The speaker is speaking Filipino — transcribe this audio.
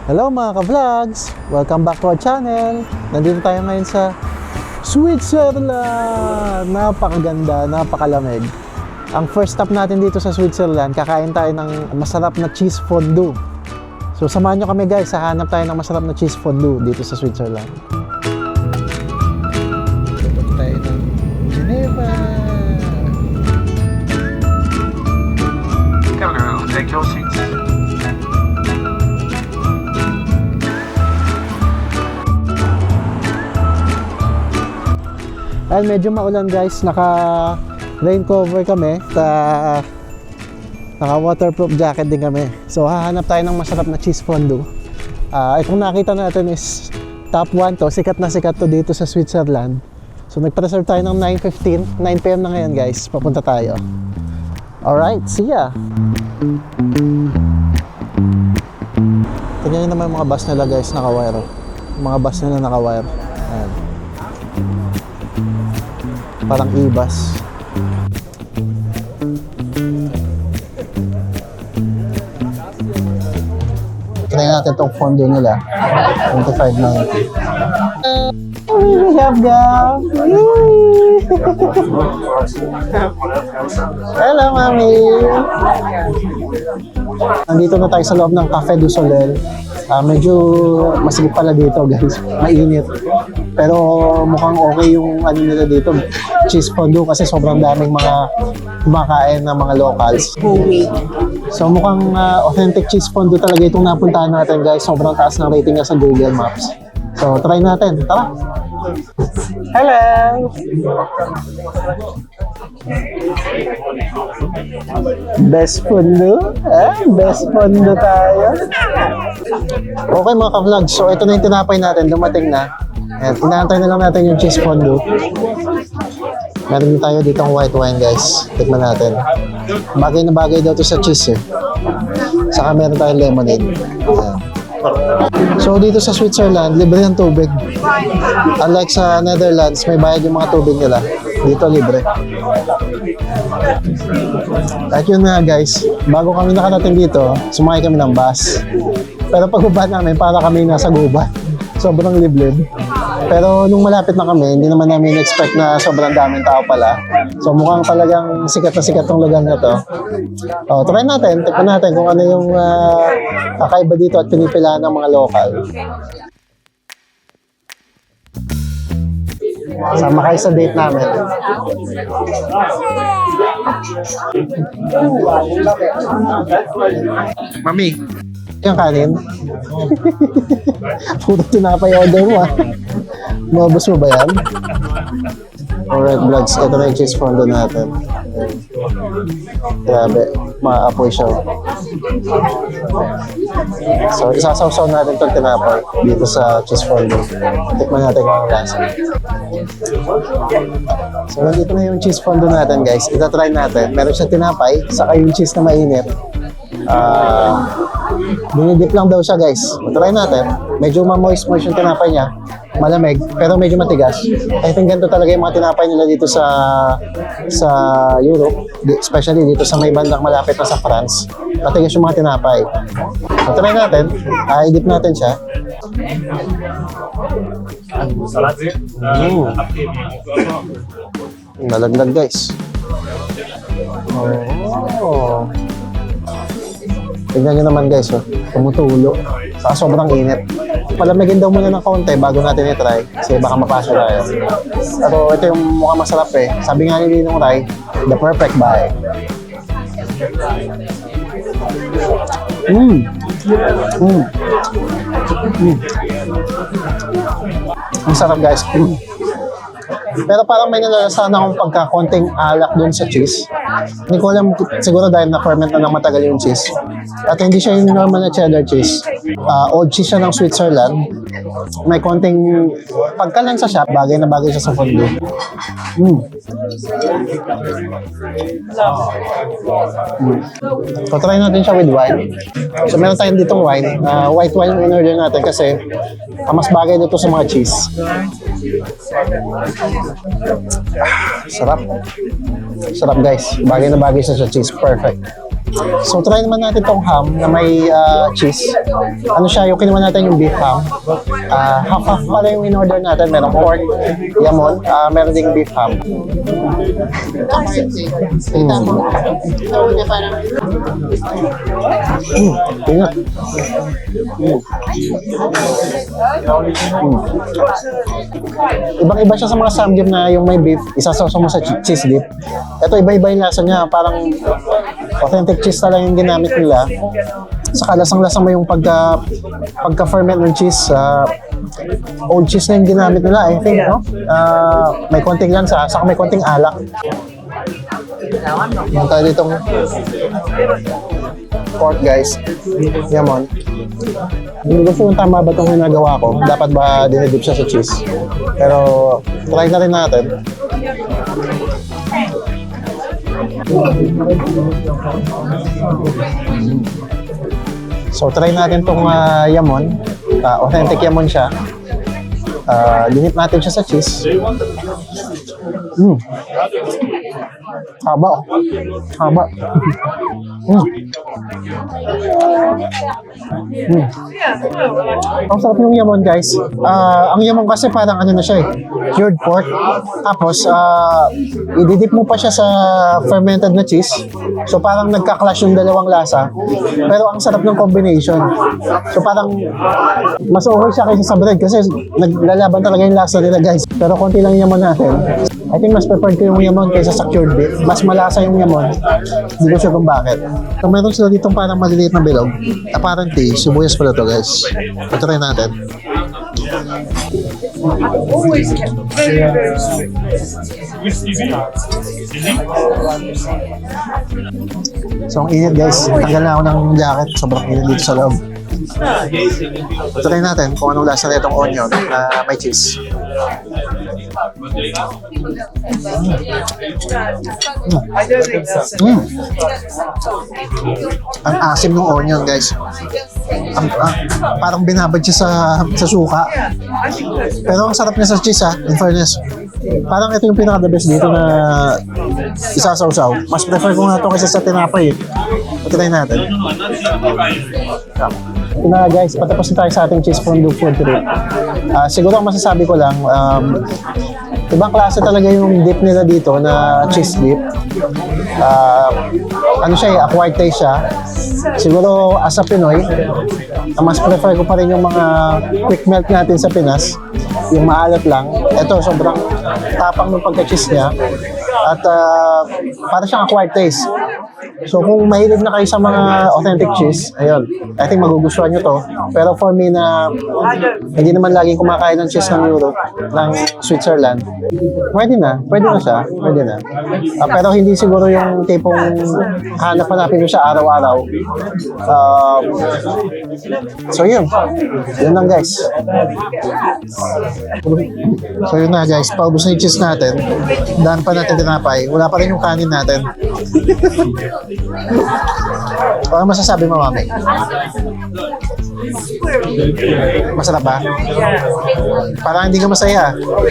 Hello mga ka-vlogs! Welcome back to our channel. Nandito tayo ngayon sa Switzerland. Napakaganda, napakalamig. Ang first stop natin dito sa Switzerland, kakain tayo ng masarap na cheese fondue. So samahan nyo kami guys, hahanap tayo ng masarap na cheese fondue dito sa Switzerland. Dito tayo ng Geneva. Hello, take your seats. Ay, medyo maulan guys, naka rain cover kami, naka waterproof jacket din kami. So hahanap tayo ng masarap na cheese fondue. Itong nakita natin is top 1 to, sikat na sikat to dito sa Switzerland. So nag-reserve tayo ng 9:15, 9 PM na ngayon guys, papunta tayo. Alright, see ya! Tingnan nyo naman yung mga bus nila guys, naka-wire. Mga bus nila naka-wire. Ayan. Parang e-bus. Try natin itong fondue nila. 25.90. We have gum! Hello, Mami! Nandito na tayo sa loob ng Café du Soleil. Medyo masigit pala dito guys, mainit. Pero mukhang okay yung ano nila dito, cheese fondue, kasi sobrang daming mga kumakain na mga locals. So mukhang authentic cheese fondue talaga itong napuntahan natin guys. Sobrang taas ng rating niya sa Google Maps. So try natin, tara! Hello! Best fondue? Best fondue tayo. Okay mga ka-vlogs, so ito na yung tinapay natin, dumating na. Ayan, tinantay na lang natin yung cheese fondue. Meron din tayo ditong white wine guys. Tikman natin. Bagay na bagay daw to sa cheese eh. Saka meron tayong lemonade. Ayan. So dito sa Switzerland, libre ang tubig. Unlike sa Netherlands, may bayad yung mga tubig nila. Dito libre. At yun nga guys, bago kami nakarating dito, sumakay kami ng bus. Pero pagbaba namin, para kami nasa gubat. Sobrang liblib. Pero nung malapit na kami, hindi naman namin expect na sobrang daming tao pala. So mukhang talagang sikat na sikat tong lugar na to. Try natin, tikman natin kung ano yung kakaiba dito at pinipilaan ng mga lokal. Sama kayo sa date namin. Mami, Yung kanin. Puro tinapay order mo ah. Maubos mo ba yan? Alright vlogs, ito na yung cheese fondue natin. Grabe, maapoy siya. So isasawsaw natin itong tinapay dito sa cheese fondue. Tikman natin kung ang lasa. So nandito na yung cheese fondue natin guys. Ita-try natin. Meron siya tinapay, saka yung cheese na mainit. Dinidip lang daw siya guys. Try natin. Medyo ma-moist yung tinapay niya. Malamig, pero medyo matigas. I think ganito talaga yung mga tinapay nila dito sa Europe. Especially dito sa may bandang malapit na sa France. Matigas yung mga tinapay. So, try natin. I-dip natin siya. Nalaglag guys. Oh. Tignan nyo naman guys, tumutulo. Saka sobrang init. Palamigin daw muna ng konti bago natin i-try. Kasi baka mapasa tayo. Pero ito yung mukhang masarap eh. Sabi nga ni Ninong Rai, the perfect buy. Ang sarap guys. Pero parang may nalalasahan akong pagkakonting alak dun sa cheese. Hindi ko alam, siguro dahil na-ferment na ng matagal yung cheese. At hindi siya yung normal na cheddar cheese. Old cheese siya ng Switzerland. May konting pagkalansa siya, bagay na bagay siya sa fondue. So try natin siya with wine. So meron tayong ditong wine. White wine yung in-order natin kasi mas bagay dito sa mga cheese. Sarap. Sarap guys. Bagay na bagay siya sa cheese. Perfect. So, try naman natin tong ham na may cheese. Ano siya, yung kinuha natin yung beef ham. Half-half pala yung in-order natin. Merong pork, yamon, meron ding beef ham. Ingat. Ibang-iba siya sa mga samgyup na yung may beef, isasawsaw mo sa cheese dip. Ito iba-iba yung lasa niya, parang authentic cheese talaga yung ginamit nila. Saka lasang-lasang mo yung pagka-ferment ng cheese. Old cheese na yung ginamit nila, I think, no? May konting lansa, saka may konting alak. Yung tayo ditong pork, guys. Yamon. Hindi ko sure kung tama ba itong ginagawa ko. Dapat ba dinidip siya sa cheese? Pero try na rin natin. So try natin itong yamon. Authentic yamon siya. Dinip natin siya sa cheese. Haba. Haba. Ang sarap ng yamon, guys. Ang yamon kasi parang ano na siya eh, cured pork. Tapos, ididip mo pa siya sa fermented na cheese. So parang nagka-clash yung dalawang lasa. Pero ang sarap ng combination. So parang mas okay siya kaysa sa bread kasi naglalaban talaga yung lasa nila, guys. Pero konti lang yung yamon natin. I think mas preferred ko yung yamon kaysa sa cured beef. Mas malasa yung yamon. Hindi ko sure kung bakit. So meron sila ditong parang maliliit na bilog. Apparently, sibuyas pala to, guys. Ito rin natin. So ang init, guys. Tanggal na ako ng jacket. Sobrang init dito sa loob. Ito rin natin kung anong lasa na itong onion na may cheese. Ang asim ng onion, guys. Parang binabad siya sa suka. Pero ang sarap niya sa cheese, in fairness. Parang ito yung pinaka-the best dito na isasawsaw. Mas prefer ko nga ito kaysa sa tinapay. Try natin. Ito na, guys, patapos na tayo sa ating cheese fondue food trip. Siguro ang masasabi ko lang, ibang klase talaga yung dip nila dito na cheese dip. Ano siya, acquired taste siya. Siguro as a Pinoy, mas prefer ko pa rin yung mga quick melt natin sa Pinas. Yung maalat lang. Ito, sobrang tapang ng pagka-cheese niya. At para siyang acquired taste. So kung mahilig na kayo sa mga authentic cheese, ayun, I think magugustuhan nyo to. Pero for me na hindi naman laging kumakain ng cheese ng Europe, ng Switzerland, pwede na siya, pwede na. Pero hindi siguro yung tipong hanap-hanapin ko siya araw-araw. So yun lang, guys. So yun na, guys, paubos na yung cheese natin. Daan pa natin tinapay, wala pa rin yung kanin natin. Ano masasabi mo, Mami? Masarap ba? Parang hindi ka masaya.